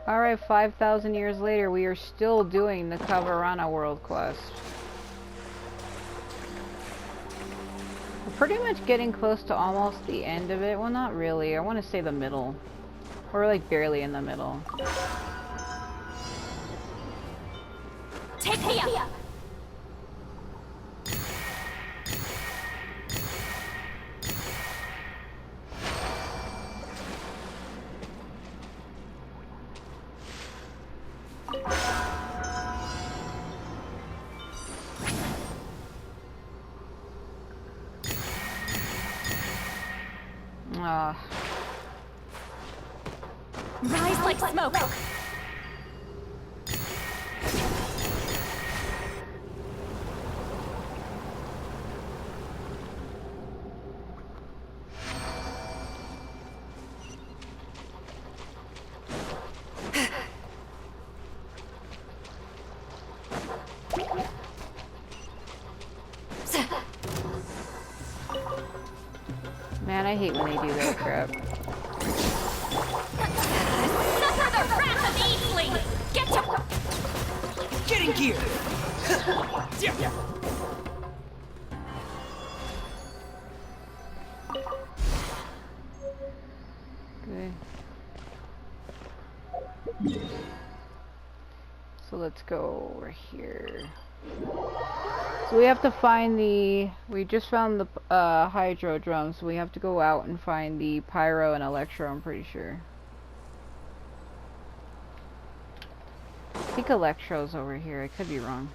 Alright, 5,000 years later, we are still doing the Khvarena world quest. We're pretty much getting close to almost the end of it. Well, not really. I want to say the middle. We're like barely in the middle. Take me up! Rise like smoke! Man, I hate when they do that crap. Suffer the wrath of Eastling! Get to... Get in gear! Okay. So let's go over here. So we have to find the... We just found the hydro drum, so we have to go out and find the pyro and electro, I'm pretty sure. I think electro's over here. I could be wrong.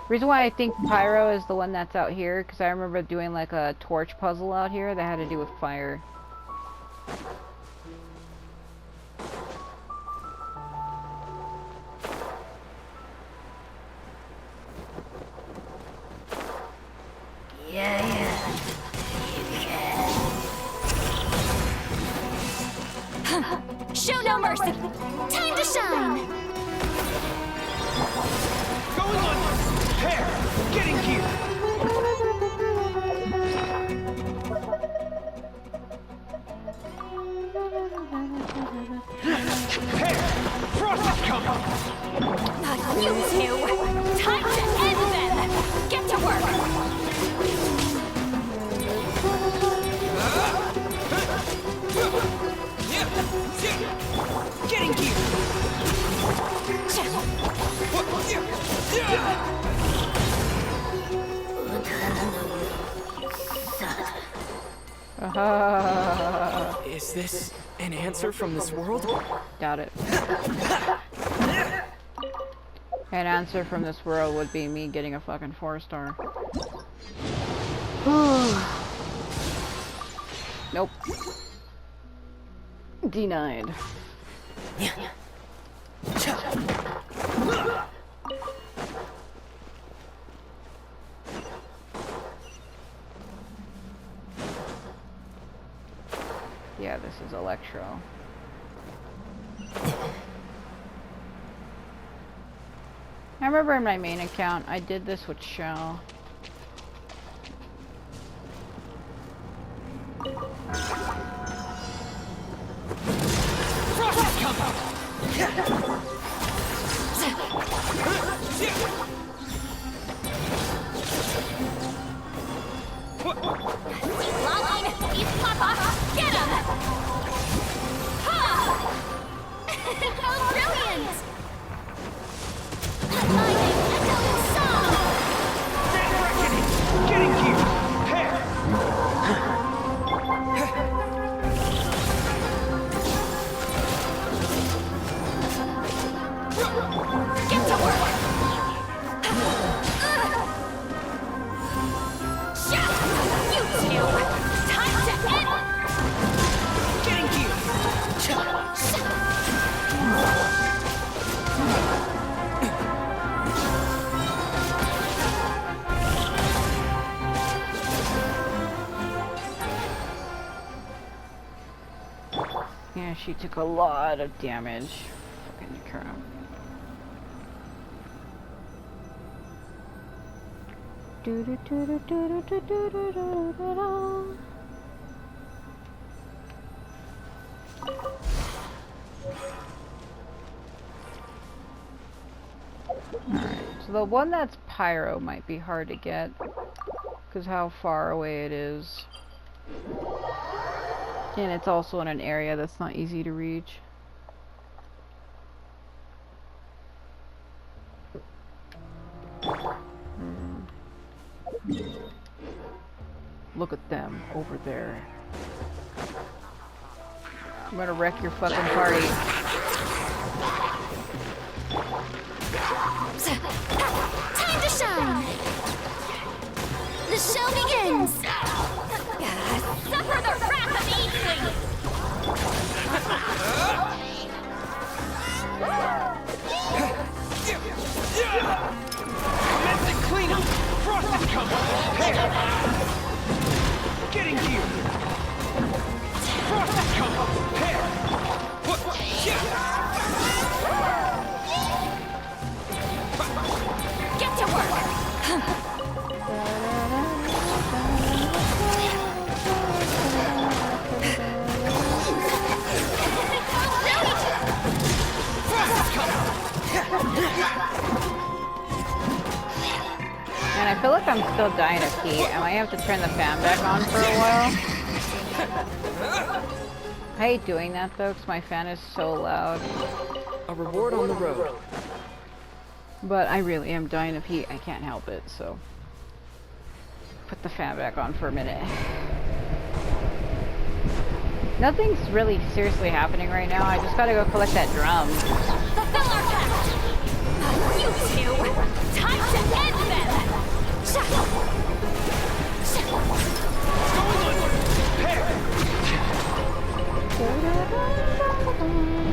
Reason why I think pyro is the one that's out here, because I remember doing like a torch puzzle out here that had to do with fire. Show no mercy! Time to shine! Going on! Hair! Get in gear! Hair! Frost is coming! You two! Time to end them! Get to work! Get in gear! Is this an answer from this world? Doubt it. An answer from this world would be me getting a fucking 4-star. Nope. Denied. Yeah, this is electro. I remember in my main account, I did this with Shell. Line! East Papa! Get him! Ha! How brilliant! Lightning, echoing song! Red reckoning! Get in gear! Hair! Get to work! Shut! You two! Time to end! Get in gear! Yeah, she took a lot of damage. Fucking crap. Do do do do do do do do do do do. So the one that's pyro might be hard to get, because how far away it is. And it's also in an area that's not easy to reach. Look at them over there. I'm gonna wreck your fucking party. Time to shine! The show begins! Suffer the wrath of Eastling! Commencing cleanup! Frost is coming! Prepare! Getting here! Frost is coming! Prepare! Get to work! And I feel like I'm still dying of heat. I might have to turn the fan back on for a while. I hate doing that though, because my fan is so loud. A reward on the road. But I really am dying of heat. I can't help it, so. Put the fan back on for a minute. Nothing's really seriously happening right now. I just gotta go collect that drum. Fulfill our pact! You two! Time to end them! Going onward!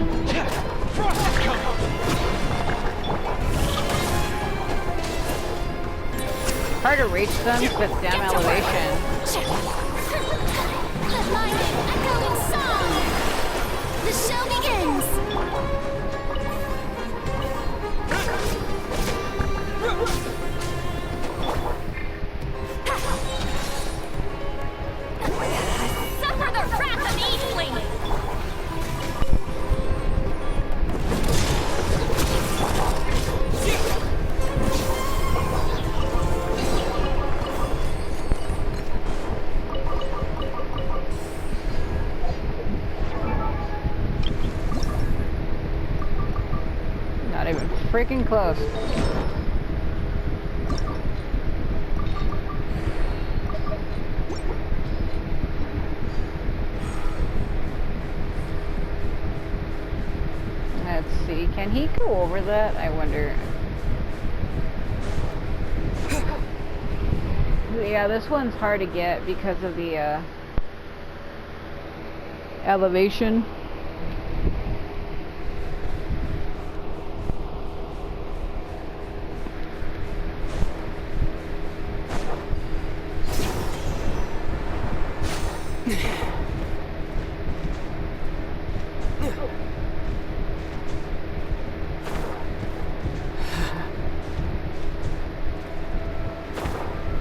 Prepare! Frost is coming! Hard to reach them with this damn elevation. Like an echoing song! The show begins! Suffer the wrath of Eastling! Not even freaking close. Let's see, can he go over that? I wonder. Yeah, this one's hard to get because of the elevation.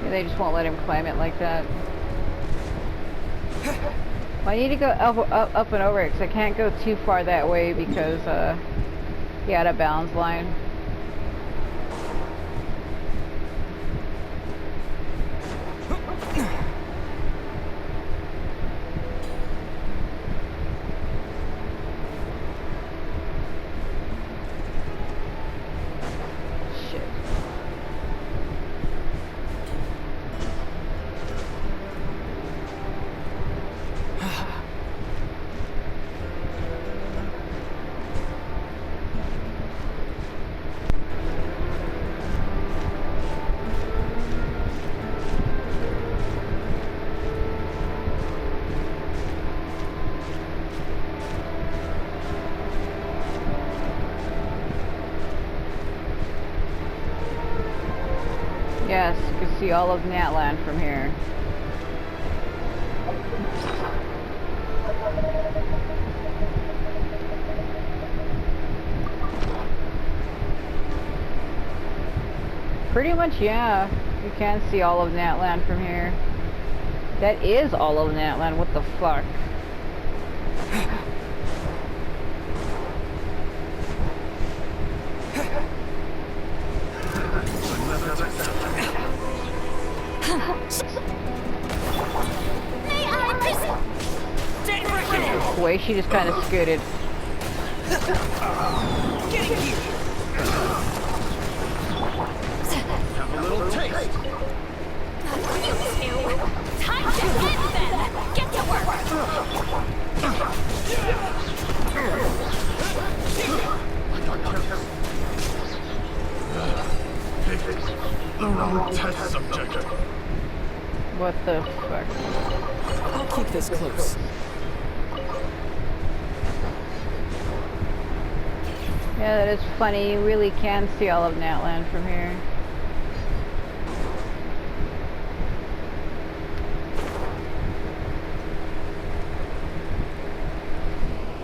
They just won't let him climb it like that. Well, I need to go up and over it because I can't go too far that way because he had a balance line. Yes, you can see all of Natland from here. Pretty much, yeah. You can see all of Natland from here. That is all of Natland, what the fuck? way she just kind of scooted. Have a little taste. You two! Time to end them! Get to work! The wrong test subject. What the fuck? I'll keep this close. Yeah, that is funny. You really can see all of Natland from here.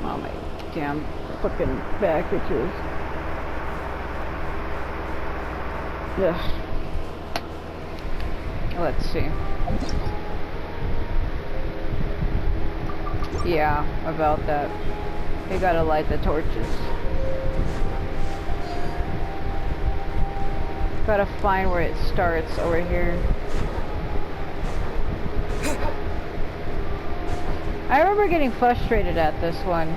Oh my damn fucking back itches. Ugh. Let's see. Yeah, about that. We gotta light the torches. Gotta find where it starts over here. I remember getting frustrated at this one.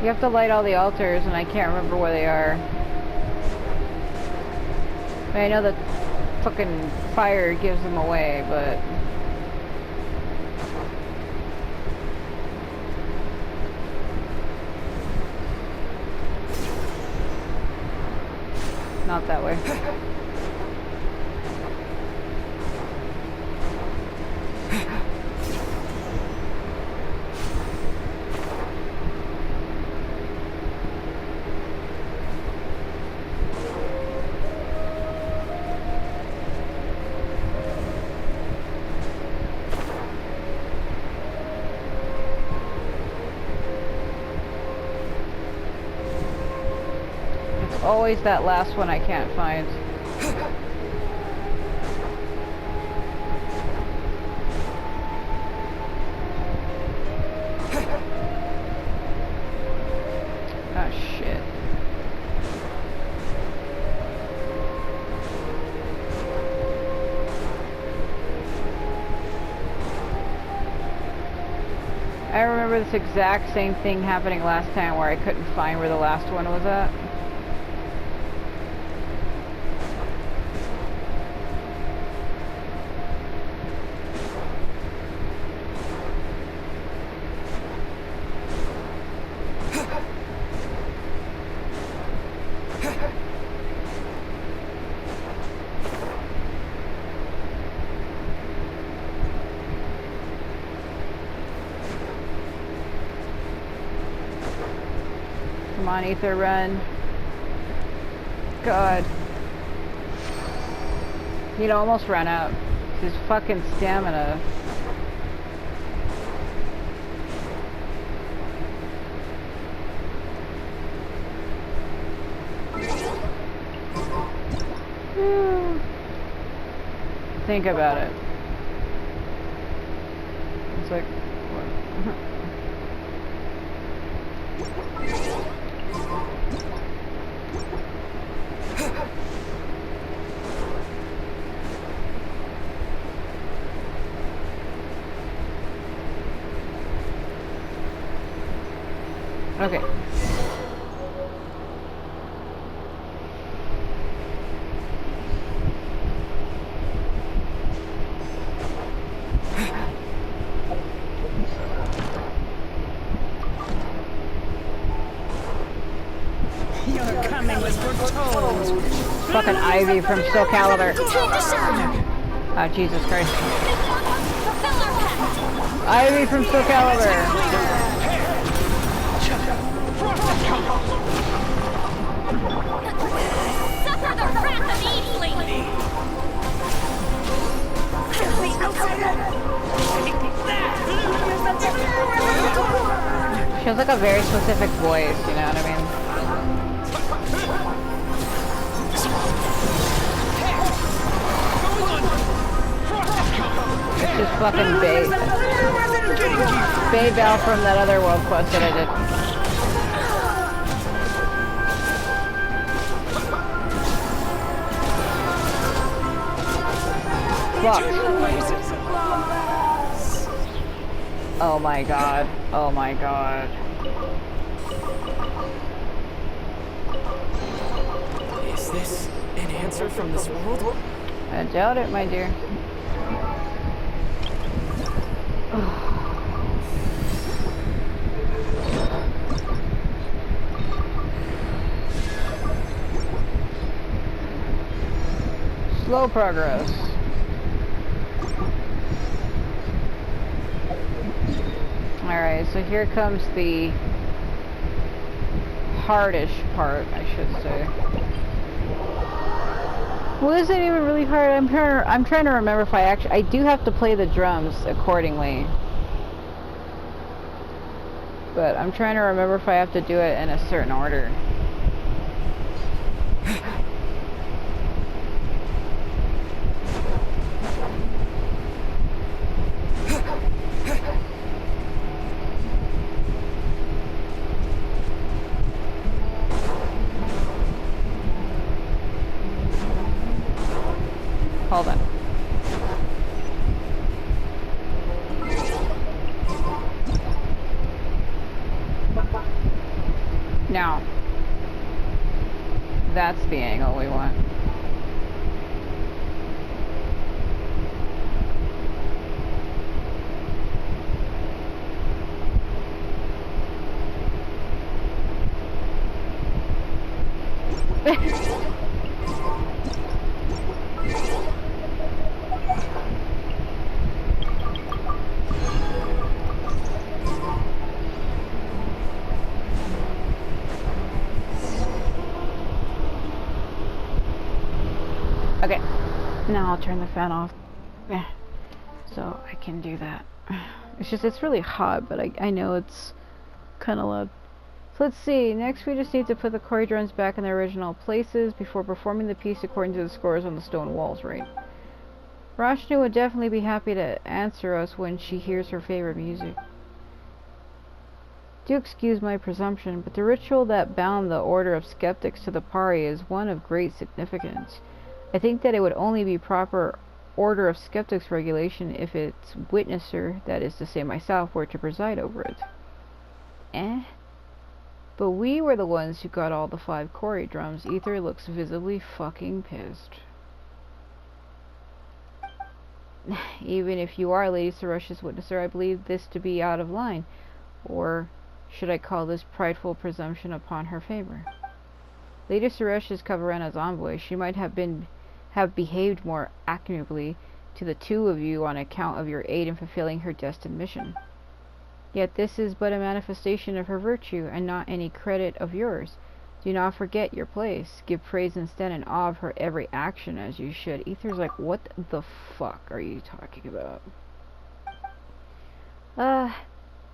You have to light all the altars, and I can't remember where they are. I mean, I know that fucking fire gives them away, but... Not that way. Always that last one I can't find. Oh shit. I remember this exact same thing happening last time where I couldn't find where the last one was at. Come on, Ether, run. God. He'd almost run out. His fucking stamina. Think about it. It's like... Okay. Your coming was foretold. Fucking Ivy from Soul Calibur. Oh, Jesus Christ. Ivy from Soul Calibur. Suffer the wrath of Eveling! She has like a very specific voice, you know what I mean? It's just fucking Bae. Bae Bell from that other world quest that I did. fucked. Oh my god. Oh my god. Is this an answer from this world? I doubt it, my dear. Slow progress. Alright, so here comes the hardish part, I should say. Well, is it even really hard? I'm trying to remember if I do have to play the drums accordingly. But I'm trying to remember if I have to do it in a certain order. Hold on. Now, that's the angle we want. Okay, now I'll turn the fan off, so I can do that. It's just, it's really hot, but I know it's kind of loud. So let's see, next we just need to put the Kori drums back in their original places before performing the piece according to the scores on the stone walls, right? Rashnu would definitely be happy to answer us when she hears her favorite music. Do excuse my presumption, but the ritual that bound the Order of Skeptics to the party is one of great significance. I think that it would only be proper Order of Skeptics regulation if its witnesser, that is to say myself, were to preside over it. But we were the ones who got all the 5 Kori drums. Ether looks visibly fucking pissed. Even if you are Lady Saresh's witnesser, I believe this to be out of line. Or should I call this prideful presumption upon her favor? Lady Suresh is Khvarena's envoy. She might have behaved more amiably to the two of you on account of your aid in fulfilling her destined mission. Yet this is but a manifestation of her virtue, and not any credit of yours. Do not forget your place. Give praise instead and awe of her every action as you should. Ether's like, what the fuck are you talking about?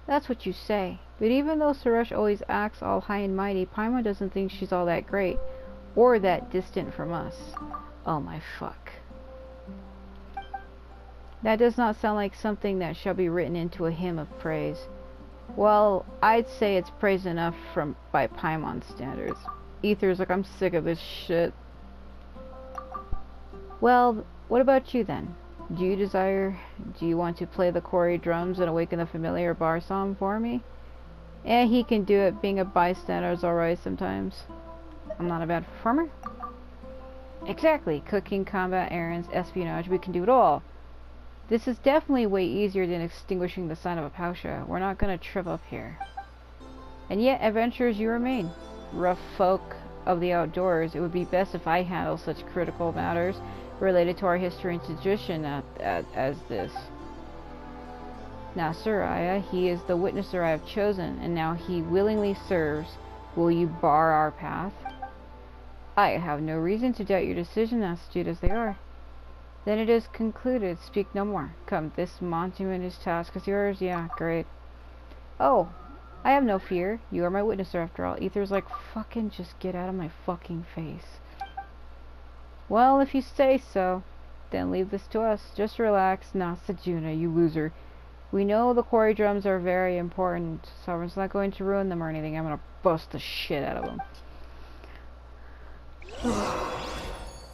That's what you say. But even though Suresh always acts all high and mighty, Paimon doesn't think she's all that great, or that distant from us. Oh my fuck. That does not sound like something that shall be written into a hymn of praise. Well, I'd say it's praise enough by Paimon standards. Ether's like, I'm sick of this shit. Well, what about you then? Do you want to play the Kori drums and awaken the familiar bar song for me? He can do it. Being a bystander is alright sometimes. I'm not a bad performer. Exactly. Cooking, combat, errands, espionage, we can do it all. This is definitely way easier than extinguishing the sign of a Pasha. We're not gonna trip up here. And yet, adventurers you remain. Rough folk of the outdoors, it would be best if I handle such critical matters related to our history and tradition as this. Now, Soraya, he is the witnesser I have chosen, and now he willingly serves. Will you bar our path? I have no reason to doubt your decision, astute as they are. Then it is concluded. Speak no more. Come, this monumentous task is yours. Yeah, great. Oh, I have no fear. You are my witnesser after all. Ether's like, fucking just get out of my fucking face. Well, if you say so, then leave this to us. Just relax. Nah, Sejuna, you loser. We know the Kori drums are very important. Sovereign's not going to ruin them or anything. I'm gonna bust the shit out of them.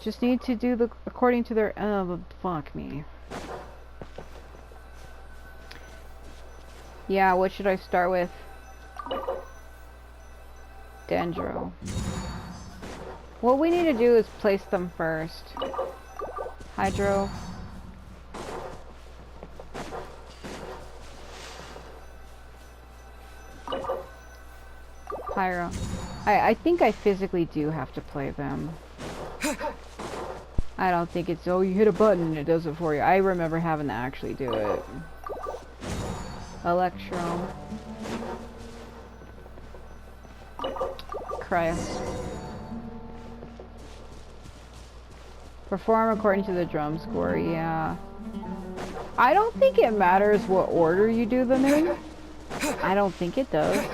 Just need to do the according to their. Fuck me. Yeah, what should I start with? Dendro. What we need to do is place them first. Hydro. Pyro. I think I physically do have to play them. I don't think it's, oh, you hit a button and it does it for you. I remember having to actually do it. Electro. Cryo. Perform according to the drum score, yeah. I don't think it matters what order you do them in. I don't think it does.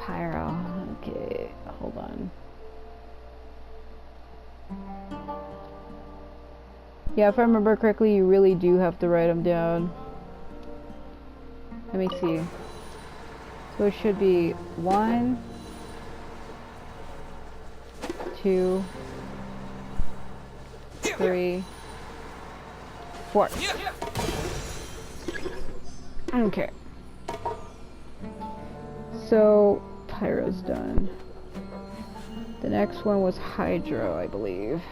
Pyro. Okay, hold on. Yeah, if I remember correctly, you really do have to write them down. Let me see. So it should be 1, 2, 3, 4. Okay. So, Pyro's done. The next one was Hydro, I believe.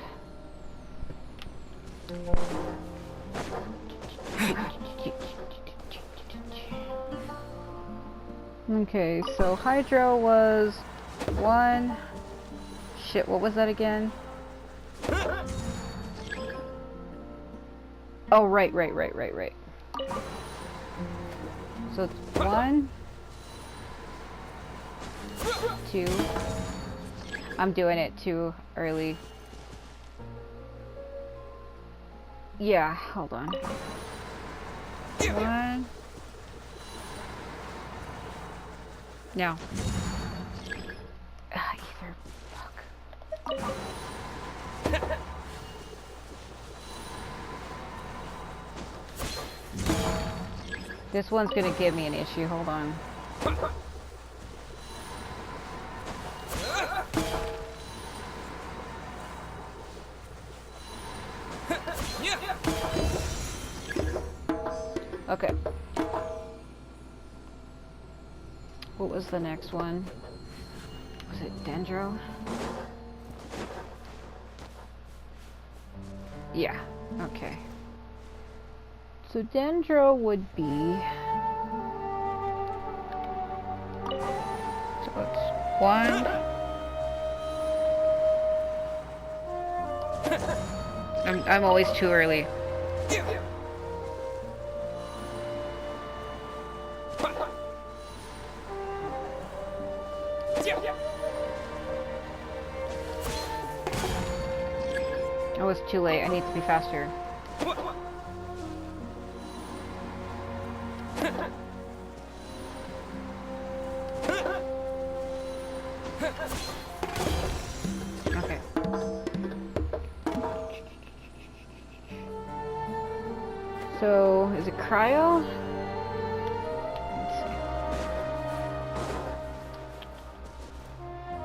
Okay, so Hydro was 1. Shit, what was that again? Oh, right. So it's 1, 2. I'm doing it too early. Yeah, hold on. 1. No. Either. Fuck. This one's gonna give me an issue. Hold on. Okay. What was the next one? Was it Dendro? Yeah, okay. So Dendro would be... So it's 1... I'm always too early. I was too late. I need to be faster. Okay. So, is it Cryo? Let's see.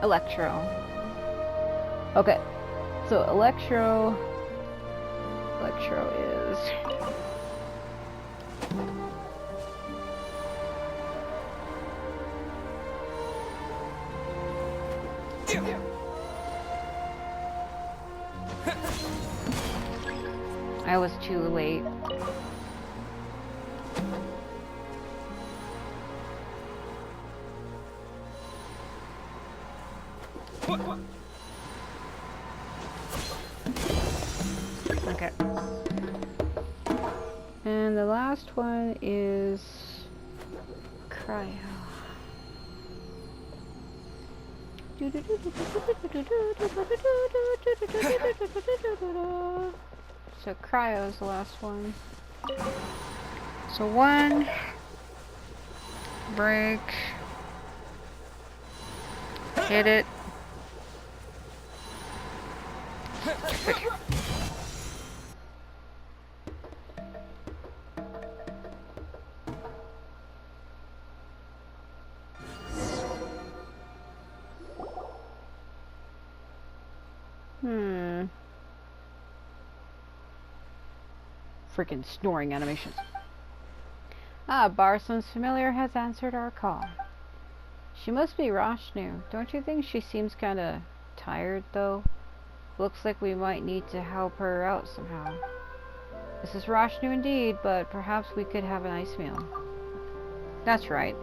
Electro. Okay. So Electro is I was too late. Okay. And the last one is Cryo. So Cryo is the last one. So 1 break, hit it. Okay. Hmm. Freaking snoring animations. Ah, Barsum's familiar has answered our call. She must be Rashnu. Don't you think she seems kinda tired, though? Looks like we might need to help her out somehow. This is Rashnu indeed, but perhaps we could have a nice meal. That's right.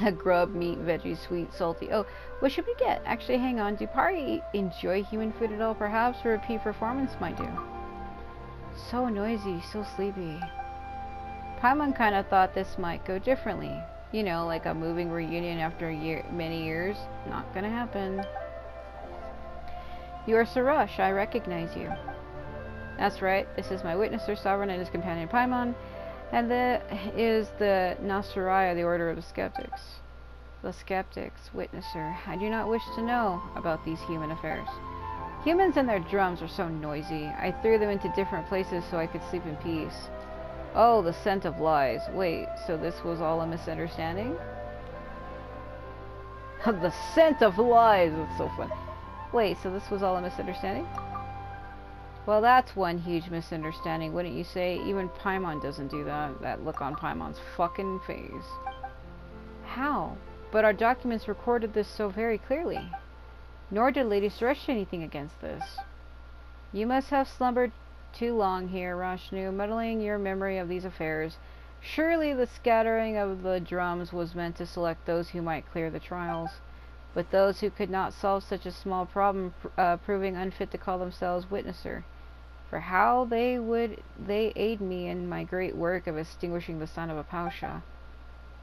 A grub, meat, veggie, sweet, salty. Oh, what should we get? Actually, hang on. Do Pari enjoy human food at all? Perhaps a repeat performance might do. So noisy, so sleepy. Paimon kind of thought this might go differently. You know, like a moving reunion after many years. Not gonna happen. You are Sarush. I recognize you. That's right. This is my witnesser, Sovereign, and his companion Paimon. And that is the Nasaraya, the Order of the Skeptics. The Skeptics, witnesser. I do not wish to know about these human affairs. Humans and their drums are so noisy. I threw them into different places so I could sleep in peace. Oh, the scent of lies. Wait, so this was all a misunderstanding? The scent of lies! That's so fun. Wait, so this was all a misunderstanding? Well, that's one huge misunderstanding, wouldn't you say? Even Paimon doesn't do that. That look on Paimon's fucking face. How? But our documents recorded this so very clearly. Nor did Lady Suresh anything against this. You must have slumbered too long here, Rashnu, muddling your memory of these affairs. Surely the scattering of the drums was meant to select those who might clear the trials. But those who could not solve such a small problem proving unfit to call themselves witnesser. For how would they aid me in my great work of extinguishing the son of a Pasha?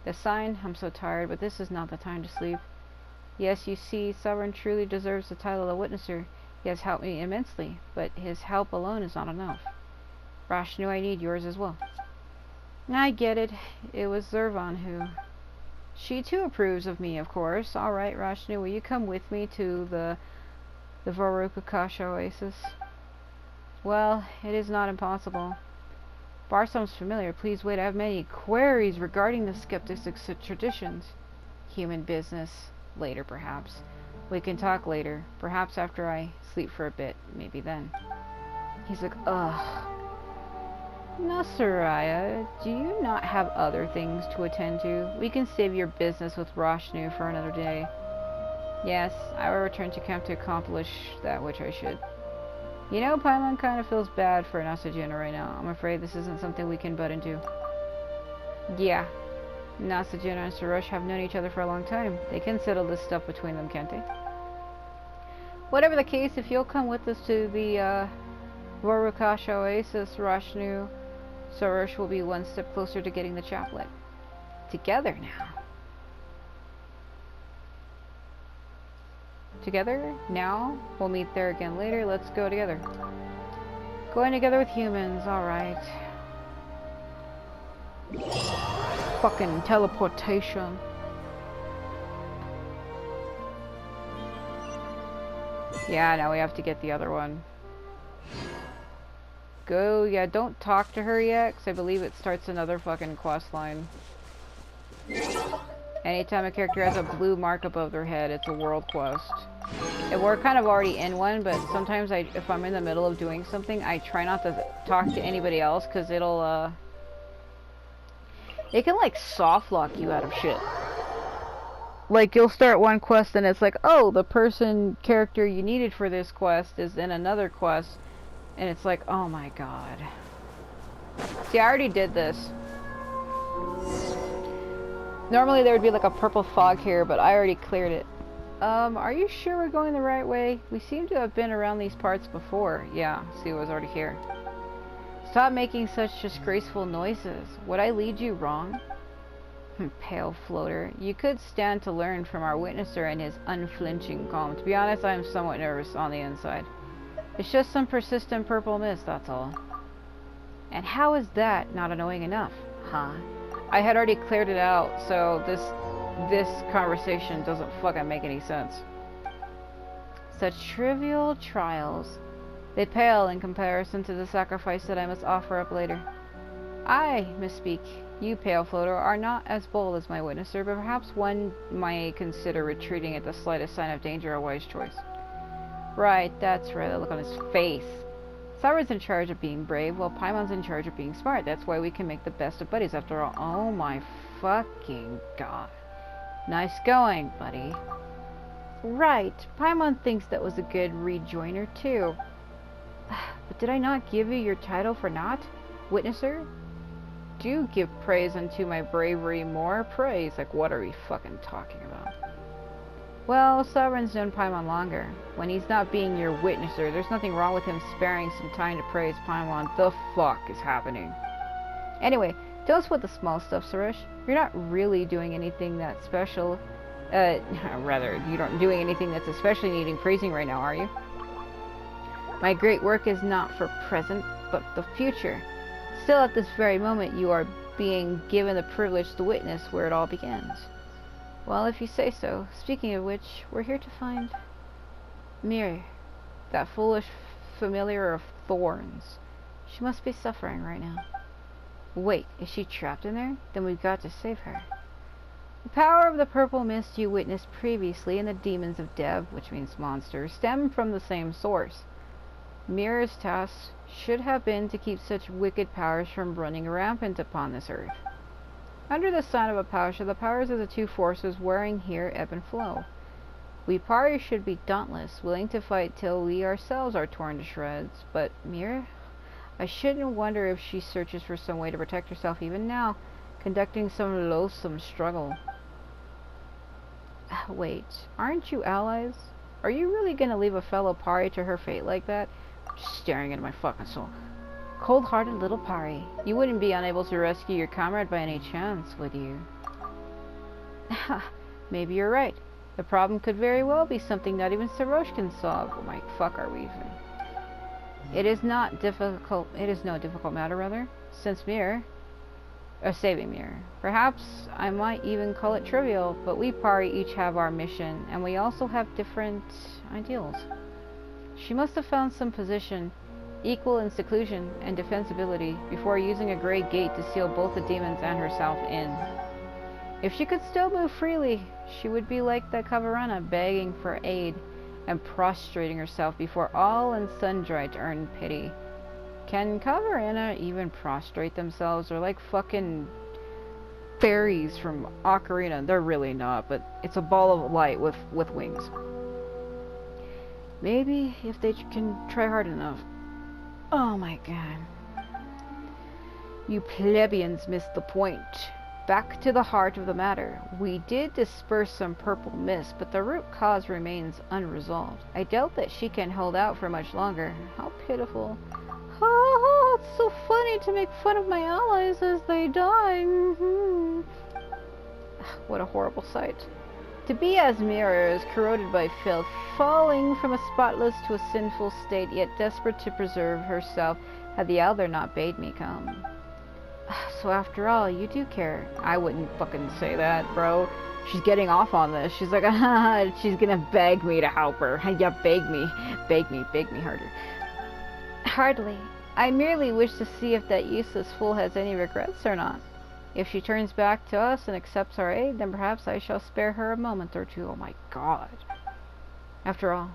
The sign, I'm so tired, but this is not the time to sleep. Yes, you see, Sovereign truly deserves the title of witnesser. He has helped me immensely, but his help alone is not enough. Rashnu, I need yours as well. I get it. It was Zervan who... She too approves of me, of course. Alright, Rashnu, will you come with me to the Vorukakash Oasis? Well, it is not impossible. Barsum's familiar. Please wait, I have many queries regarding the skeptics' traditions. Human business. Later, perhaps. We can talk later. Perhaps after I sleep for a bit. Maybe then. He's like, ugh. Nasaraya, do you not have other things to attend to? We can save your business with Rashnu for another day. Yes, I will return to camp to accomplish that which I should. You know, Paimon kind of feels bad for Nasajuna right now. I'm afraid this isn't something we can butt into. Yeah. Nasajuna and Sarush have known each other for a long time. They can settle this stuff between them, can't they? Whatever the case, if you'll come with us to the Vorukakash Oasis, Rashnu, Sarush will be one step closer to getting the chaplet. Together now. Together? Now? We'll meet there again later. Let's go together. Going together with humans, alright. Fucking teleportation. Yeah, now we have to get the other one. Go, yeah, don't talk to her yet, because I believe it starts another fucking quest line. Anytime a character has a blue mark above their head, it's a world quest. And we're kind of already in one, but sometimes if I'm in the middle of doing something, I try not to talk to anybody else, because it'll, it can, like, soft lock you out of shit. Like, you'll start one quest and it's like, oh, the character you needed for this quest is in another quest. And it's like, oh my god. See, I already did this. Normally there would be like a purple fog here, but I already cleared it. Are you sure we're going the right way? We seem to have been around these parts before. Yeah, see, it was already here. Stop making such disgraceful noises. Would I lead you wrong? Pale floater. You could stand to learn from our witnesser and his unflinching calm. To be honest, I am somewhat nervous on the inside. It's just some persistent purple mist, that's all. And how is that not annoying enough? Huh? I had already cleared it out, so this conversation doesn't fucking make any sense. Such trivial trials. They pale in comparison to the sacrifice that I must offer up later. I misspeak. You, pale floater, are not as bold as my witnesser, but perhaps one might consider retreating at the slightest sign of danger a wise choice. Right, that's right, the look on his face. Sovereign's in charge of being brave, while Paimon's in charge of being smart. That's why we can make the best of buddies after all. Oh my fucking god. Nice going, buddy. Right, Paimon thinks that was a good rejoiner too. But did I not give you your title for naught? Witnesser? Do give praise unto my bravery, more praise. Like, what are we fucking talking about? Well, Sovereign's known Paimon longer. When he's not being your witnesser, there's nothing wrong with him sparing some time to praise Paimon. The fuck is happening? Anyway, don't sweat the small stuff, Suresh. You're not really doing anything that's special. Rather, you aren't doing anything that's especially needing praising right now, are you? My great work is not for present, but the future. Still, at this very moment, you are being given the privilege to witness where it all begins. Well, if you say so. Speaking of which, we're here to find Mihir, that foolish familiar of thorns. She must be suffering right now. Wait, is she trapped in there? Then we've got to save her. The power of the purple mist you witnessed previously and the demons of Dev, which means monsters, stem from the same source. Mihir's task should have been to keep such wicked powers from running rampant upon this earth. Under the sign of Apasha, the powers of the two forces warring here ebb and flow. We Pari should be dauntless, willing to fight till we ourselves are torn to shreds. But Mihir? I shouldn't wonder if she searches for some way to protect herself even now, conducting some loathsome struggle. Wait, aren't you allies? Are you really gonna leave a fellow Pari to her fate like that? I'm just staring into my fucking soul. Cold-hearted little Pari. You wouldn't be unable to rescue your comrade by any chance, would you? Maybe you're right. The problem could very well be something not even Sarosh can solve. Oh my fuck are we even? It is no difficult matter, rather, since saving Mihir. Perhaps I might even call it trivial, but we Pari each have our mission, and we also have different ideals. She must have found some position equal in seclusion and defensibility before using a great gate to seal both the demons and herself in. If she could still move freely, she would be like the Khvarena, begging for aid and prostrating herself before all and sundry to earn pity. Can Khvarena even prostrate themselves? Or like fucking fairies from Ocarina? They're really not, but it's a ball of light with wings. Maybe if they can try hard enough. Oh my god. You plebeians missed the point. Back to the heart of the matter. We did disperse some purple mist, but the root cause remains unresolved. I doubt that she can hold out for much longer. How pitiful. Oh, it's so funny to make fun of my allies as they die. What a horrible sight. To be as Mihir is corroded by filth, falling from a spotless to a sinful state, yet desperate to preserve herself, had the elder not bade me come. So after all, you do care. I wouldn't fucking say that, bro. She's getting off on this. She's like, she's gonna beg me to help her. Yeah, beg me harder. Hardly. I merely wish to see if that useless fool has any regrets or not. If she turns back to us and accepts our aid, then perhaps I shall spare her a moment or two. Oh my god. After all,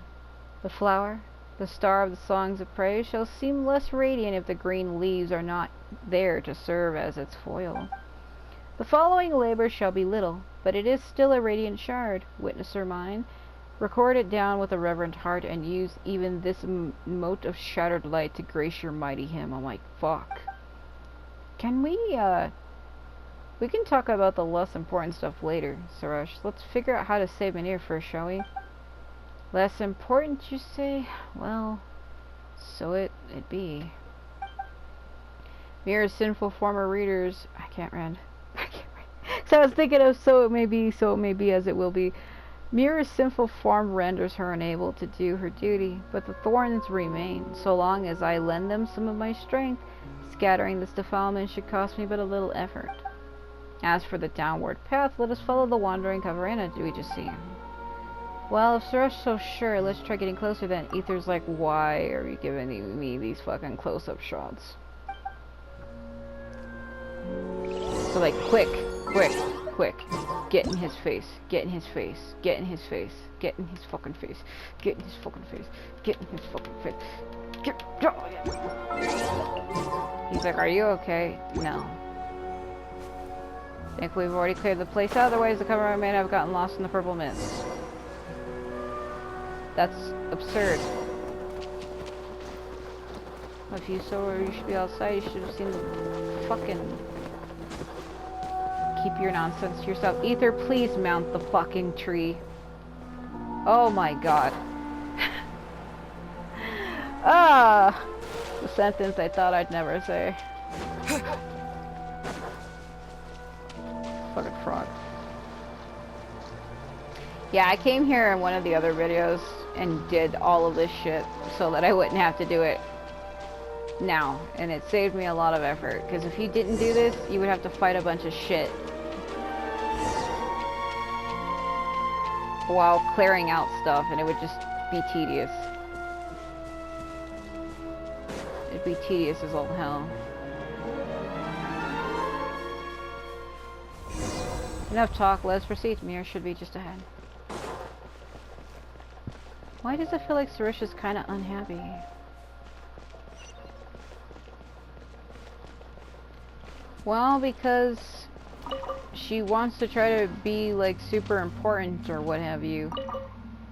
the flower, the star of the songs of praise, shall seem less radiant if the green leaves are not there to serve as its foil. The following labor shall be little, but it is still a radiant shard, witnesser mine. Record it down with a reverent heart, and use even this mote of shattered light to grace your mighty hymn. I'm like, fuck. Can we can talk about the less important stuff later, Sarosh. Let's figure out how to save Mihir first, shall we? Less important, you say? Well, so it be. Mihir's sinful former readers... I can't read. So I was thinking of so it may be as it will be. Mihir's sinful form renders her unable to do her duty, but the thorns remain, so long as I lend them some of my strength. Scattering this defilement should cost me but a little effort. As for the downward path, let us follow the wandering Khvarena we just seen. Well, if Suresh's so sure, let's try getting closer then. Ether's like, why are you giving me these fucking close-up shots? So like, quick. Get in his face. Get in his face. Get in his face. Get in his fucking face. Get in his fucking face. Get in his fucking face. Get. He's like, are you okay? No. Think we've already cleared the place out, otherwise the cover may have gotten lost in the purple mist. That's absurd. If you saw where you should be outside, you should have seen the fucking... Keep your nonsense to yourself. Ether, please mount the fucking tree. Oh my god. Ah! The sentence I thought I'd never say. Fucking frog. Yeah, I came here in one of the other videos and did all of this shit so that I wouldn't have to do it now. And it saved me a lot of effort. Because if you didn't do this, you would have to fight a bunch of shit while clearing out stuff, and it would just be tedious. It'd be tedious as all hell. Enough talk, let's proceed. Mihir should be just ahead. Why does it feel like Suresh is kind of unhappy? Well, because she wants to try to be like super important or what have you,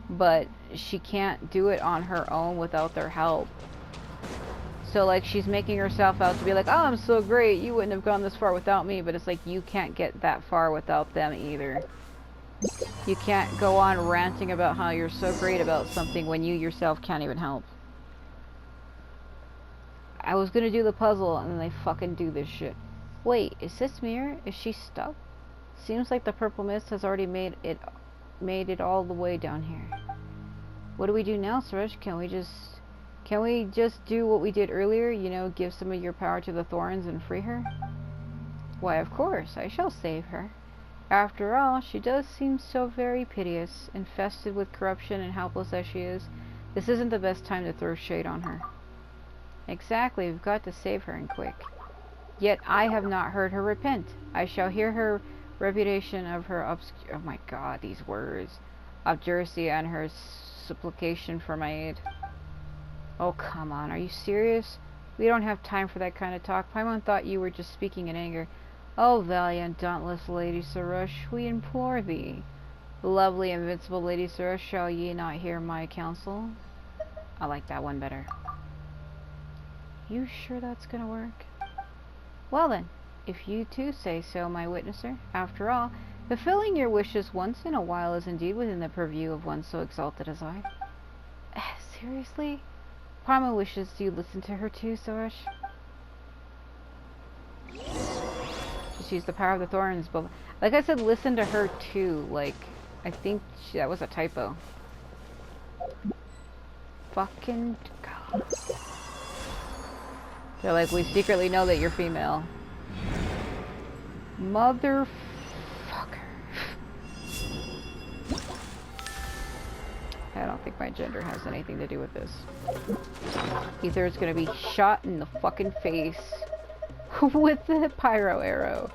but she can't do it on her own without their help. So like she's making herself out to be like, oh, I'm so great, you wouldn't have gone this far without me, but it's like you can't get that far without them either. You can't go on ranting about how you're so great about something when you yourself can't even help. I was gonna do the puzzle and then they fucking do this shit. Wait, is this Mihir? Is she stuck? Seems like the purple mist has already made it all the way down here. What do we do now, Suresh? Can we just do what we did earlier? You know, give some of your power to the thorns and free her? Why, of course, I shall save her. After all, she does seem so very piteous, infested with corruption and helpless as she is. This isn't the best time to throw shade on her. Exactly, we've got to save her and quick. Yet I have not heard her repent. I shall hear her repudiation of her oh my god, these words. Obduracy and her supplication for my aid. Oh, come on, are you serious? We don't have time for that kind of talk. Paimon thought you were just speaking in anger. Oh, valiant, dauntless Lady Suresh, we implore thee. Lovely, invincible Lady Suresh, shall ye not hear my counsel? I like that one better. You sure that's gonna work? Well then, if you too say so, my witnesser. After all, fulfilling your wishes once in a while is indeed within the purview of one so exalted as I. Seriously? Parma wishes you listen to her too, Suresh? Just use the power of the thorns, but like I said, listen to her too. Like, I think that was a typo. Fucking God. They're like, we secretly know that you're female. Motherfucker. I don't think my gender has anything to do with this. Ether is gonna be shot in the fucking face with the pyro arrow.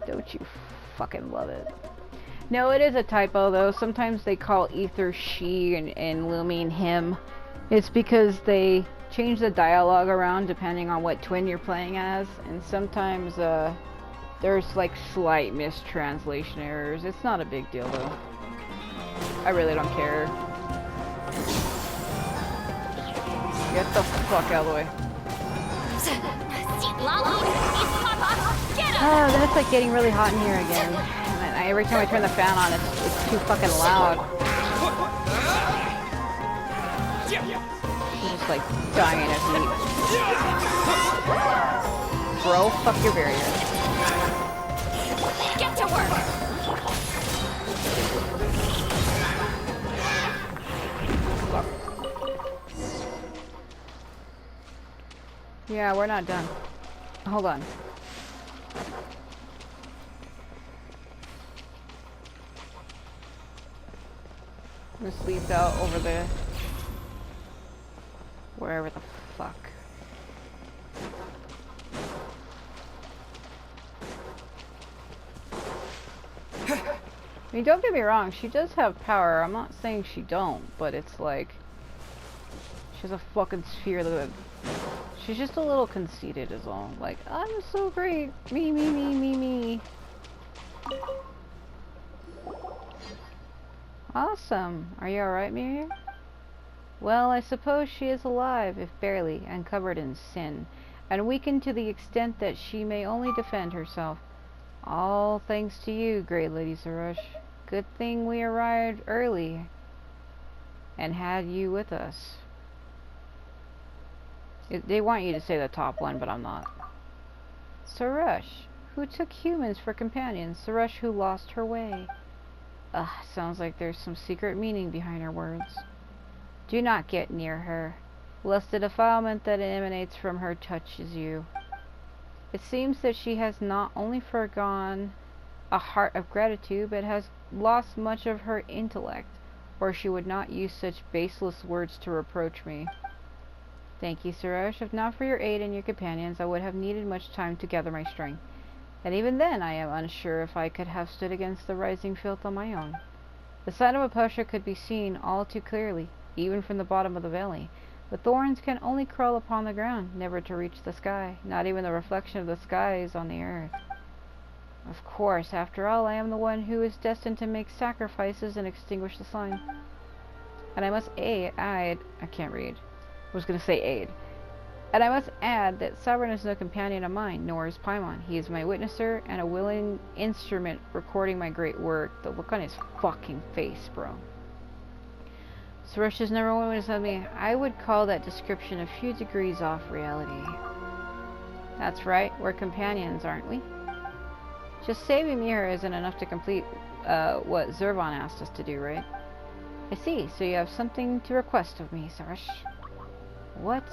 Don't you fucking love it? No, it is a typo though. Sometimes they call Ether she and Lumine him. It's because they change the dialogue around depending on what twin you're playing as, and sometimes there's like slight mistranslation errors. It's not a big deal though. I really don't care. Get the fuck out of the way. Oh, then it's like getting really hot in here again. And every time I turn the fan on, it's too fucking loud. I'm just like dying of heat. Bro, fuck your barrier. Get to work. Yeah, we're not done. Hold on. I'm gonna sleep out over there. Wherever the fuck. I mean, don't get me wrong, she does have power. I'm not saying she don't, but it's like, she has a fucking sphere that she's just a little conceited is all. Like, I'm so great. Me, me, me, me, me. Awesome. Are you alright, Mihir? Well, I suppose she is alive, if barely, and covered in sin, and weakened to the extent that she may only defend herself. All thanks to you, great Lady Sarush. Good thing we arrived early and had you with us. They want you to say the top one, but I'm not. Sarush, who took humans for companions. Sarush, who lost her way. Ugh, sounds like there's some secret meaning behind her words. Do not get near her, lest the defilement that emanates from her touches you. It seems that she has not only forgone a heart of gratitude, but has lost much of her intellect, or she would not use such baseless words to reproach me. Thank you, Sarush. If not for your aid and your companions, I would have needed much time to gather my strength. And even then, I am unsure if I could have stood against the rising filth on my own. The sign of a Pasha could be seen all too clearly, even from the bottom of the valley. The thorns can only crawl upon the ground, never to reach the sky, not even the reflection of the skies on the earth. Of course, after all, I am the one who is destined to make sacrifices and extinguish the sign. And I must I can't read. I was going to say aid. And I must add that Sovereign is no companion of mine, nor is Paimon. He is my witnesser and a willing instrument recording my great work. The look on his fucking face, bro. Sarush's number one witness of me. I would call that description a few degrees off reality. That's right, we're companions, aren't we? Just saving Mihir isn't enough to complete what Zurvan asked us to do, right? I see, so you have something to request of me, Sarush. What?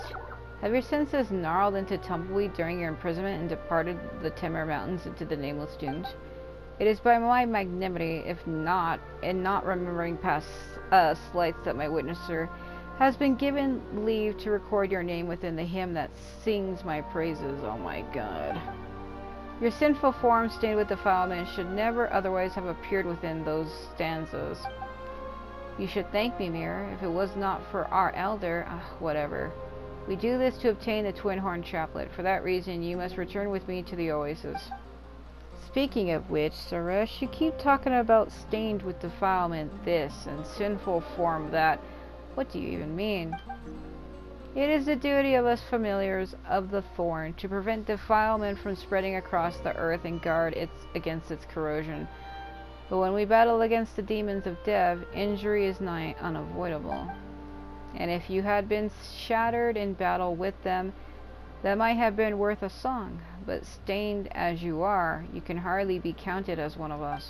Have your senses gnarled into tumbleweed during your imprisonment and departed the Temur Mountains into the nameless dunes? It is by my magnanimity, if not, in not remembering past slights that my witnesser has been given leave to record your name within the hymn that sings my praises. Oh my god. Your sinful form stained with defilement should never otherwise have appeared within those stanzas. You should thank me, Mihir. If it was not for our elder, whatever. We do this to obtain the twin-horn chaplet. For that reason, you must return with me to the oasis. Speaking of which, Sarush, you keep talking about stained with defilement this and sinful form that. What do you even mean? It is the duty of us familiars of the thorn to prevent defilement from spreading across the earth and guard against its corrosion. But when we battle against the demons of Dev, injury is nigh unavoidable. And if you had been shattered in battle with them, that might have been worth a song. But stained as you are, you can hardly be counted as one of us.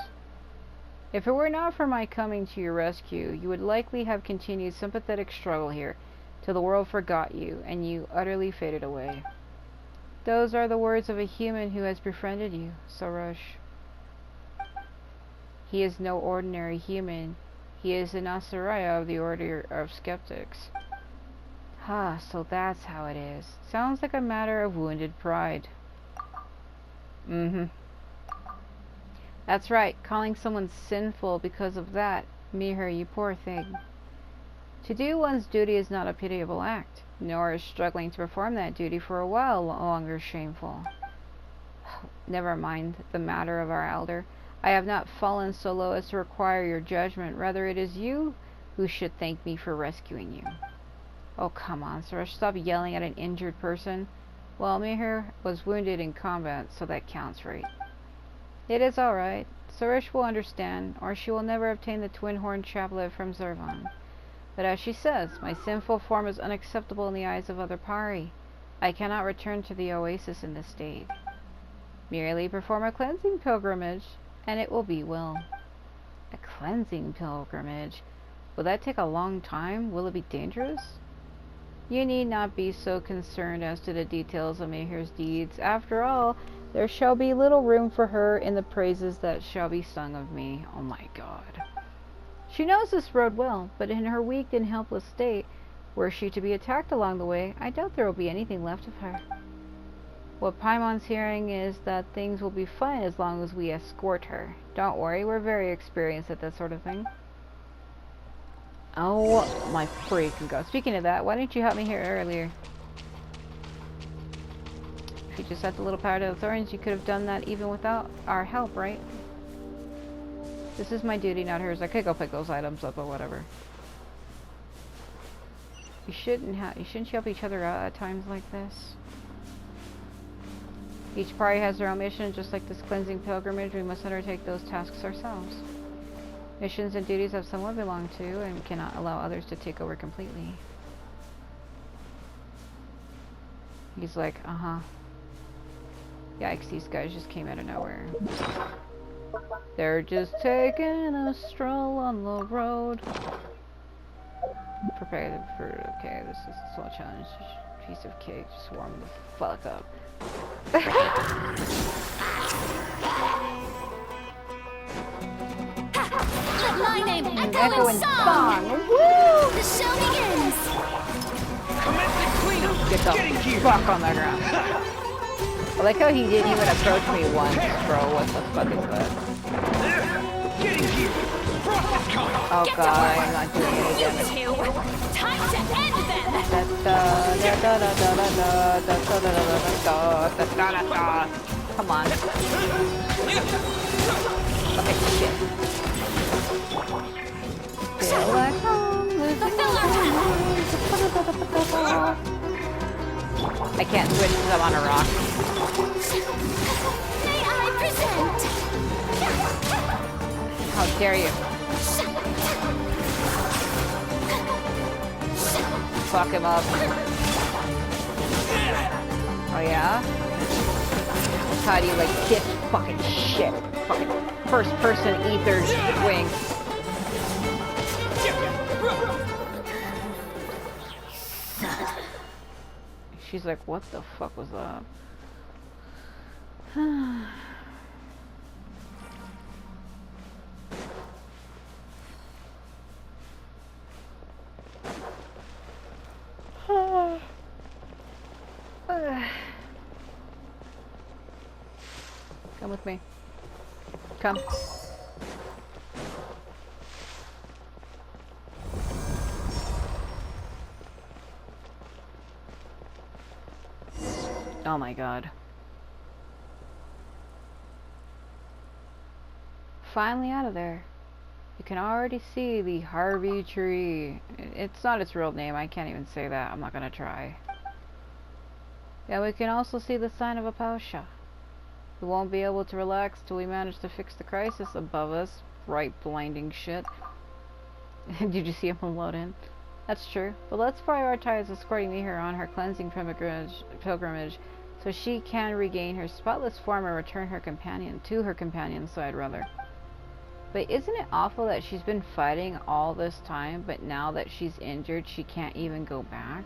If it were not for my coming to your rescue, you would likely have continued sympathetic struggle here, till the world forgot you, and you utterly faded away. Those are the words of a human who has befriended you, Sarush. He is no ordinary human. He is an Asaraya of the Order of Skeptics. So that's how it is. Sounds like a matter of wounded pride. That's right, calling someone sinful because of that. Mihir, you poor thing. To do one's duty is not a pitiable act, nor is struggling to perform that duty for a while longer shameful. Never mind the matter of our elder. I have not fallen so low as to require your judgment. Rather, it is you who should thank me for rescuing you. Oh, come on, Sarush. Stop yelling at an injured person. Well, Mihir was wounded in combat, so that counts, right? It is all right. Sarush will understand, or she will never obtain the twin-horn chaplet from Zurvan. But as she says, my sinful form is unacceptable in the eyes of other Pari. I cannot return to the oasis in this state. Merely perform a cleansing pilgrimage, and it will be well. A cleansing pilgrimage? Will that take a long time? Will it be dangerous? You need not be so concerned as to the details of Mihir's deeds. After all, there shall be little room for her in the praises that shall be sung of me. Oh my god. She knows this road well, but in her weak and helpless state, were she to be attacked along the way, I doubt there will be anything left of her. What Paimon's hearing is that things will be fine as long as we escort her. Don't worry, we're very experienced at that sort of thing. Oh my freaking god. Speaking of that, why didn't you help me here earlier? If you just had the little power to the thorns, you could have done that even without our help, right? This is my duty, not hers. I could go pick those items up or whatever. You shouldn't help each other out at times like this. Each party has their own mission, just like this cleansing pilgrimage. We must undertake those tasks ourselves. Missions and duties of someone belong to, and we cannot allow others to take over completely. He's like, Yikes, these guys just came out of nowhere. They're just taking a stroll on the road. Prepare for, okay, this is a small challenge. Piece of cake, just warm the fuck up. Let my name echo in song! Woo! The show begins! Get the fuck on the ground. I like how he didn't even approach me once, bro. What the fuck is that? Oh god, I'm not doing any damage. Time to end them! Come on. Okay, shit. Feel like home. Fulfill our task! I can't switch because I'm on a rock. May I present? How dare you? Fuck him up. Oh yeah? How do you like kiss fucking shit? Fucking first person ether wing. She's like, what the fuck was that? Come with me. Come. Oh my god. Finally out of there. You can already see the Harvey tree. It's not its real name. I can't even say that. I'm not gonna try. Yeah, we can also see the sign of a Pasha. We won't be able to relax till we manage to fix the crisis above us. Bright, blinding shit. Did you see him load in? That's true. But let's prioritize escorting Mihir on her cleansing pilgrimage so she can regain her spotless form and return her companion to her companion's side, rather. But isn't it awful that she's been fighting all this time, but now that she's injured, she can't even go back?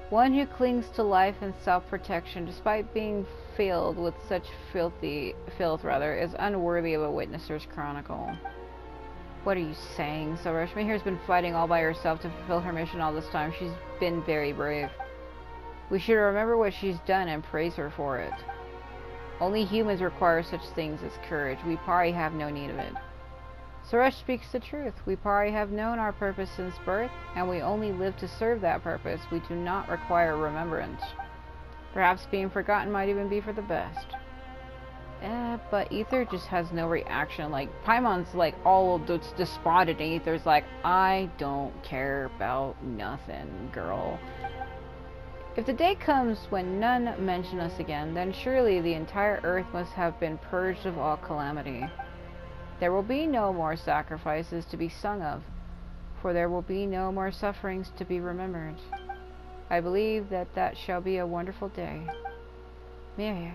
One who clings to life and self-protection, despite being filled with such filth, is unworthy of a witnesser's chronicle. What are you saying? So Rashnu has been fighting all by herself to fulfill her mission all this time. She's been very brave. We should remember what she's done and praise her for it. Only humans require such things as courage. We Pari have no need of it. Suresh speaks the truth. We Pari have known our purpose since birth, and we only live to serve that purpose. We do not require remembrance. Perhaps being forgotten might even be for the best. But Ether just has no reaction. Like, Paimon's like all despondent, and Ether's like, I don't care about nothing, girl. If the day comes when none mention us again, then surely the entire earth must have been purged of all calamity. There will be no more sacrifices to be sung of, for there will be no more sufferings to be remembered. I believe that that shall be a wonderful day. Mihir.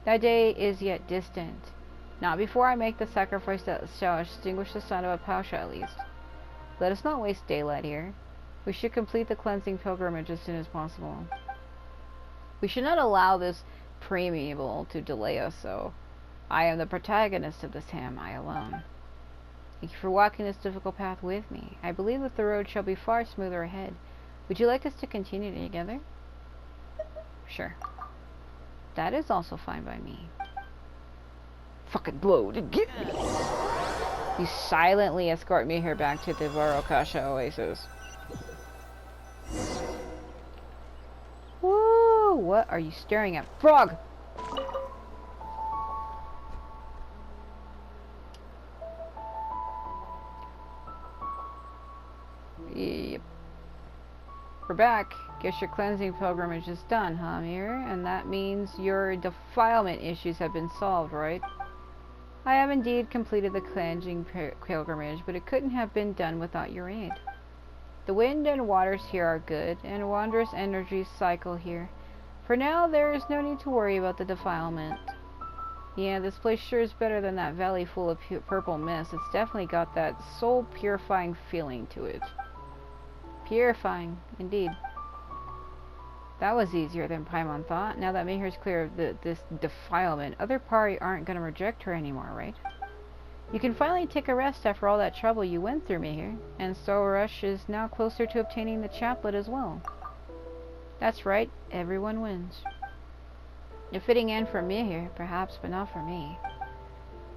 That day is yet distant. Not before I make the sacrifice that shall extinguish the sun of a Pasha, at least. Let us not waste daylight here. We should complete the cleansing pilgrimage as soon as possible. We should not allow this primeval to delay us, so I am the protagonist of this hymn, I alone. Thank you for walking this difficult path with me. I believe that the road shall be far smoother ahead. Would you like us to continue together? Sure. That is also fine by me. Fucking bloat again! You silently escort me here back to the Varokasha Oasis. Woo! What are you staring at? Frog! Yep. We're back. Guess your cleansing pilgrimage is done, huh, Mihir? And that means your defilement issues have been solved, right? I have indeed completed the cleansing pilgrimage, but it couldn't have been done without your aid. The wind and waters here are good, and wondrous energies cycle here. For now, there is no need to worry about the defilement. Yeah, this place sure is better than that valley full of purple mist. It's definitely got that soul-purifying feeling to it. Purifying, indeed. That was easier than Paimon thought. Now that Mihir's clear of this defilement, other party aren't going to reject her anymore, right? You can finally take a rest after all that trouble you went through, Mihir. And so Rush is now closer to obtaining the chaplet as well. That's right, everyone wins. A fitting end for Mihir, perhaps, but not for me.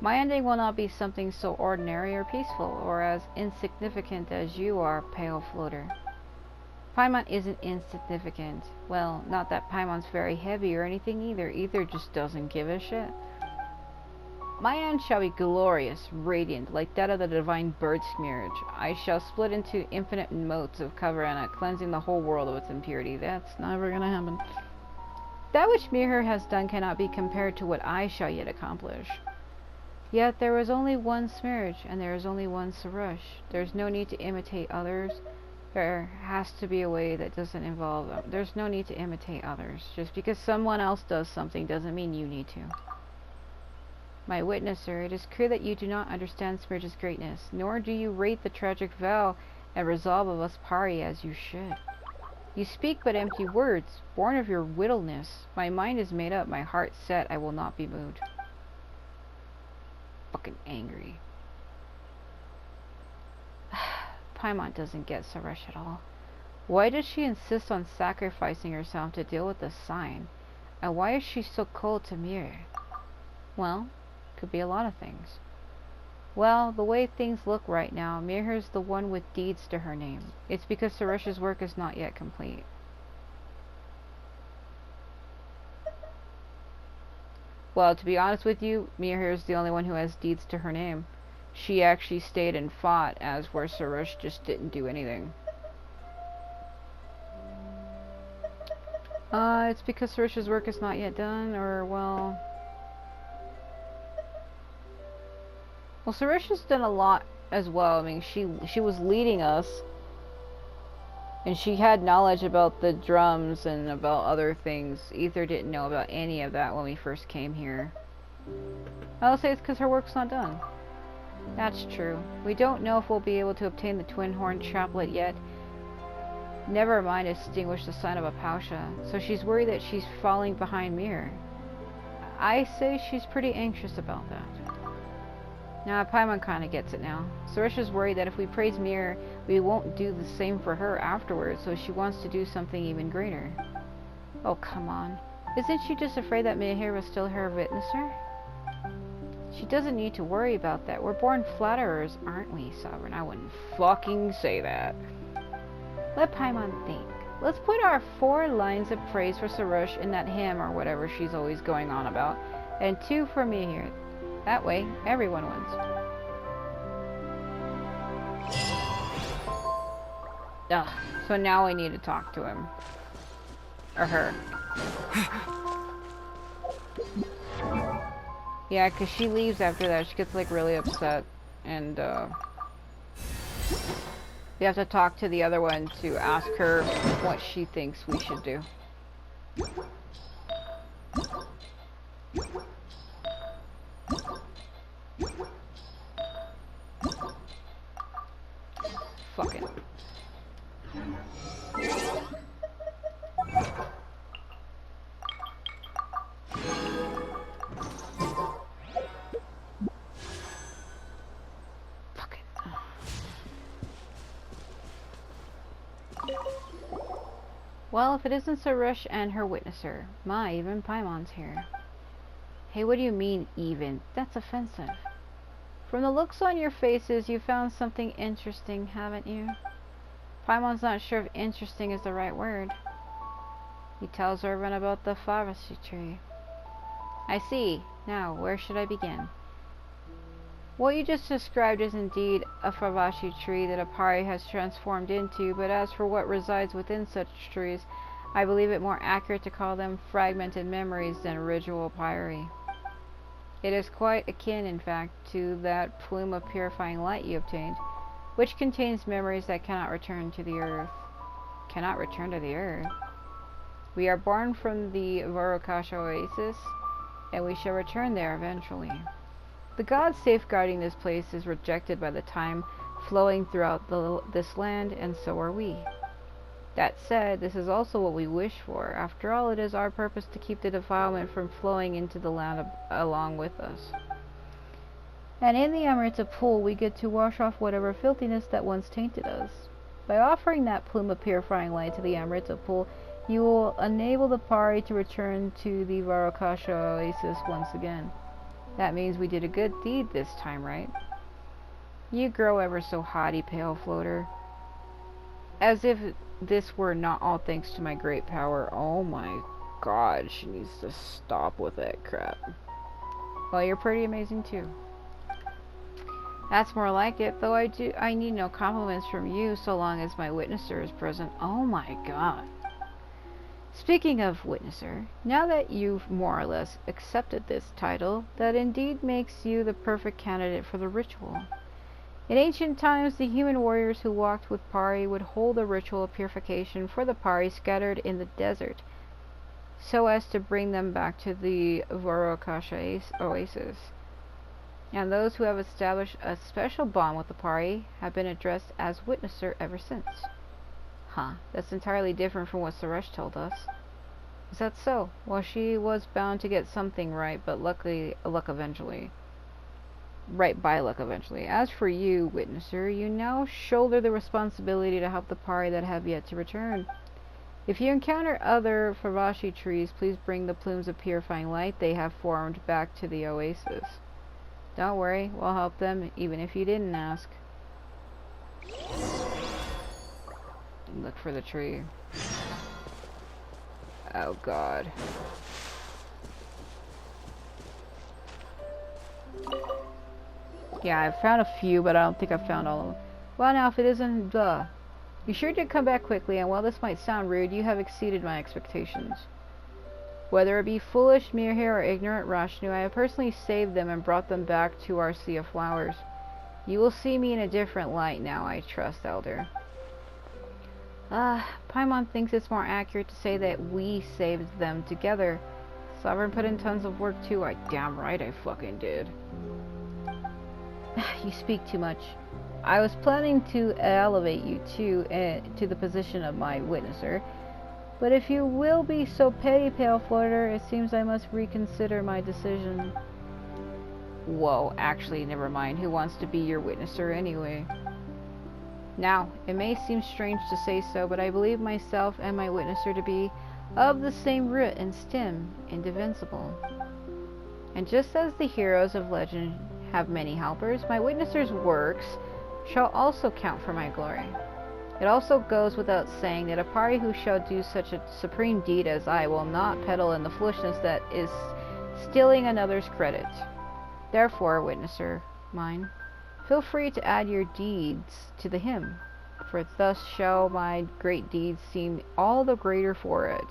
My ending will not be something so ordinary or peaceful, or as insignificant as you are, pale floater. Paimon isn't insignificant. Well, not that Paimon's very heavy or anything either. Either just doesn't give a shit. My end shall be glorious, radiant, like that of the divine bird smearage. I shall split into infinite motes of Khvarena, cleansing the whole world of its impurity. That's never gonna happen. That which Mihir has done cannot be compared to what I shall yet accomplish. Yet there was only one smearage, and there is only one Sarush. There's no need to imitate others. There has to be a way that doesn't involve them. There's no need to imitate others. Just because someone else does something doesn't mean you need to. My witnesser, it is clear that you do not understand Smirge's greatness, nor do you rate the tragic vow and resolve of us pari as you should. You speak but empty words, born of your wittleness. My mind is made up, my heart set, I will not be moved. Fucking angry. Paimon doesn't get Sarush at all. Why does she insist on sacrificing herself to deal with the sign? And why is she so cold to Mihir? Well, could be a lot of things. Well, the way things look right now, Mihir's the one with deeds to her name. It's because Sarush's work is not yet complete. Well, to be honest with you, Mihir's the only one who has deeds to her name. She actually stayed and fought, as where Sarush just didn't do anything. It's because Sarush's work is not yet done, or, well... Well, Sarush has done a lot as well. I mean, she was leading us, and she had knowledge about the drums and about other things. Ether didn't know about any of that when we first came here. I'll say it's because her work's not done. That's true. We don't know if we'll be able to obtain the twin horn chaplet yet. Never mind extinguish the sign of a Pausha. So she's worried that she's falling behind Mihir. I say she's pretty anxious about that. Now, Paimon kinda gets it now. Sarusha's worried that if we praise Mihir, we won't do the same for her afterwards, so she wants to do something even greater. Oh, come on. Isn't she just afraid that Mihir was still her witnesser? She doesn't need to worry about that. We're born flatterers, aren't we, Sovereign? I wouldn't fucking say that. Let Paimon think. Let's put our 4 lines of praise for Sarush in that hymn or whatever she's always going on about, and 2 for Mihir. That way, everyone wins. Ugh, so now we need to talk to him. Or her. Yeah, because she leaves after that. She gets, like, really upset. And, we have to talk to the other one to ask her what she thinks we should do. Fucking. Fucking. Well, if it isn't Sarush and her witnesser. My, even Paimon's here. Hey, what do you mean, even? That's offensive. From the looks on your faces, you found something interesting, haven't you? Paimon's not sure if interesting is the right word. He tells everyone about the Pharmacy tree. I see. Now, where should I begin? What you just described is indeed a Farvashi tree that a Pari has transformed into, but as for what resides within such trees, I believe it more accurate to call them fragmented memories than ritual Pari. It is quite akin, in fact, to that plume of purifying light you obtained, which contains memories that cannot return to the earth. Cannot return to the earth? We are born from the Varokasha oasis, and we shall return there eventually. The god safeguarding this place is rejected by the time flowing throughout this land, and so are we. That said, this is also what we wish for. After all, it is our purpose to keep the defilement from flowing into the land along with us. And in the Amrita pool, we get to wash off whatever filthiness that once tainted us. By offering that plume of purifying light to the Amrita pool, you will enable the Pari to return to the Varokasha oasis once again. That means we did a good deed this time, right? You grow ever so haughty, pale floater. As if this were not all thanks to my great power. Oh my god, she needs to stop with that crap. Well, you're pretty amazing too. That's more like it, though I need no compliments from you so long as my witnesser is present. Oh my god. Speaking of witnesser, now that you've more or less accepted this title, that indeed makes you the perfect candidate for the ritual. In ancient times, the human warriors who walked with Pari would hold a ritual of purification for the Pari scattered in the desert, so as to bring them back to the Varokasha oasis. And those who have established a special bond with the Pari have been addressed as witnesser ever since. Huh, that's entirely different from what Suresh told us. Is that so? Well, she was bound to get something right, but luckily, luck eventually. Right by luck eventually. As for you, witnesser, you now shoulder the responsibility to help the Pari that have yet to return. If you encounter other Farvashi trees, please bring the plumes of purifying light they have formed back to the oasis. Don't worry, we'll help them, even if you didn't ask. Look for the tree. Oh god. Yeah, I've found a few, but I don't think I've found all of them. Well, now, if it isn't, you sure did come back quickly, and while this might sound rude, you have exceeded my expectations. Whether it be foolish Mihir or ignorant Rashnu, I have personally saved them and brought them back to our sea of flowers. You will see me in a different light now, I trust, Elder. Paimon thinks it's more accurate to say that we saved them together. Sovereign put in tons of work too. Damn right I fucking did. You speak too much. I was planning to elevate you to the position of my witnesser, but if you will be so petty, pale floater, it seems I must reconsider my decision. Whoa, actually, never mind. Who wants to be your witnesser anyway? Now, it may seem strange to say so, but I believe myself and my witnesser to be of the same root and stem, indivisible. And just as the heroes of legend have many helpers, my witnesser's works shall also count for my glory. It also goes without saying that a Pari who shall do such a supreme deed as I will not peddle in the foolishness that is stealing another's credit. Therefore, witnesser mine, feel free to add your deeds to the hymn, for thus shall my great deeds seem all the greater for it.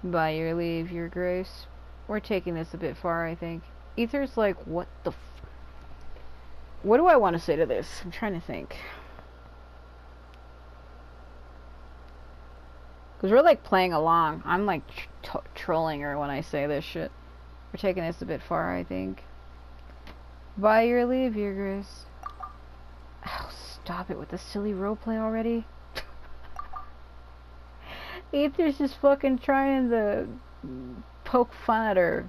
By your leave, your grace. We're taking this a bit far, I think. Ether's like, what the what do I want to say to this? I'm trying to think. Because we're like playing along. I'm like trolling her when I say this shit. We're taking this a bit far, I think. By your leave, your grace. Oh, stop it with the silly roleplay already. Ether's just fucking trying to poke fun at her.